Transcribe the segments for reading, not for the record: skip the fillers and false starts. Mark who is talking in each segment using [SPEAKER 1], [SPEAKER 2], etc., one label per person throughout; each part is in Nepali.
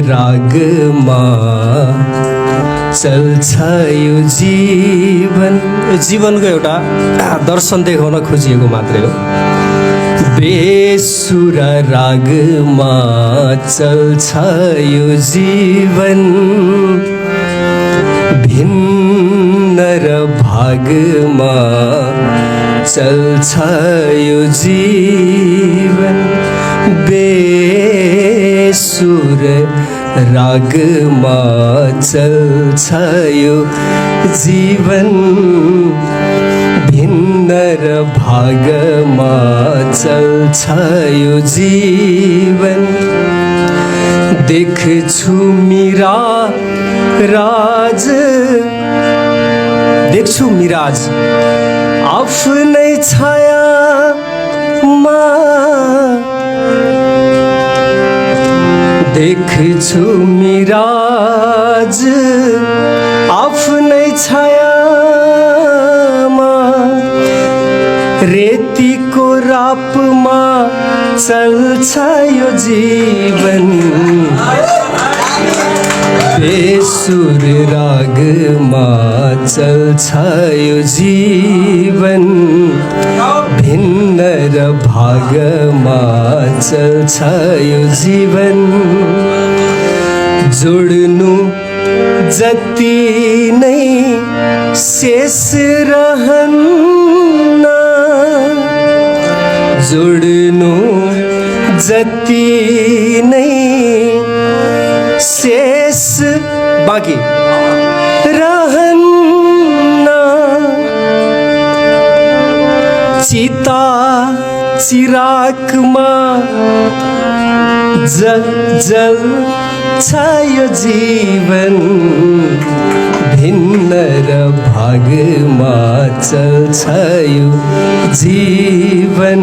[SPEAKER 1] रागमा चल्छ यो जीवन। यो जीवनको एउटा दर्शन देखाउन खोजिएको मात्रै हो। बेसुर रागमा चल्छ यो जीवन, भिन्न र भागमा चल्छ यो जीवन। बेसुर रागमा चल्छ यो जीवन, भिन्न र भागमा चल्छ यो जीवन। देख्छु मिराज, देख्छु मिराज आफ्नै छायामा, देख्छु मिराज आफ्नै छायामा। रेतीको रापमा चल्छ यो जीवन, बेसुर रागमा चल्छ यो जीवन, भिन्न र भागमा चल्छ यो जीवन। जोड्नु जति नै शेष रहन्न, जोड्नु जति नै शेष बाँकी रहन्न। चिता चिरागमा जल्छ यो जीवन, भिन्न र भागमा चल्छ यो जीवन।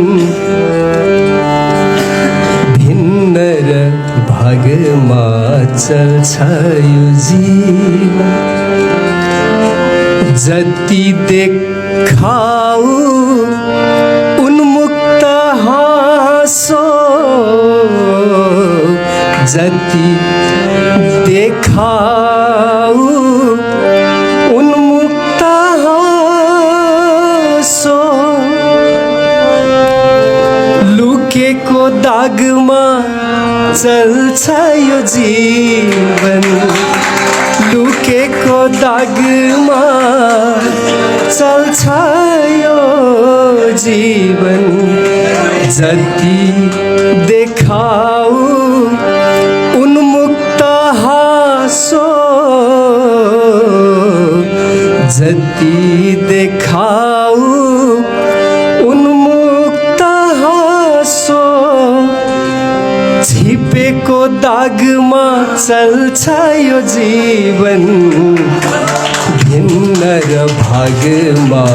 [SPEAKER 1] भिन्न र भागमा चल्छ यो जीवन। जति देखाऊ उन्मुक्त हाँसो, जति देखाऊ उन्मुक्त हाँसो। लुकेको दागमा चल्छ यो जीवन, लुकेको दागमा चल्छ यो जीवन। जति देखाऊ उन्मुक्त हाँसो, जति देखाऊ उन्मुक्त हाँसो। छिपेको दागमा चल्छ यो जीवन, भिन्न र भागमा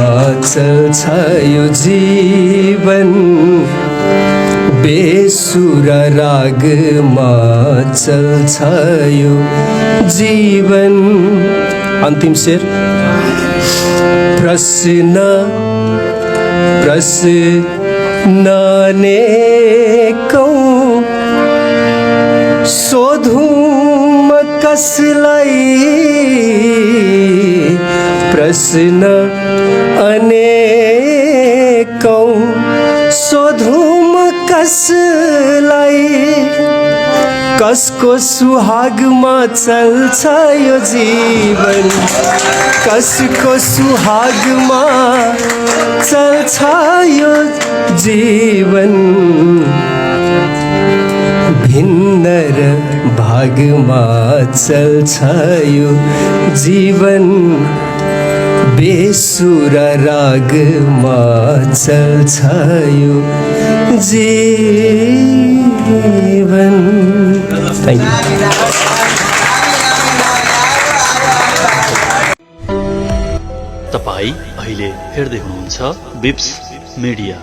[SPEAKER 1] चल्छ यो जीवन। बेसुर रागमा चल्छ यो जीवन। अन्तिम शेर। प्रश्न अनेकौं सोधौं कसलाई, प्रश्न अनेकौं सोधौं कसलाई। कसको सुहागमा चल्छ यो जीवन, कसको सुहागमा चल्छ यो जीवन। भिन्न र भागमा चल्छ यो जीवन, बेसुर रागमा चल्छ यो जीवन। Thank you.
[SPEAKER 2] तपाईँ अहिले हेर्दै हुनुहुन्छ बिप्स मिडिया।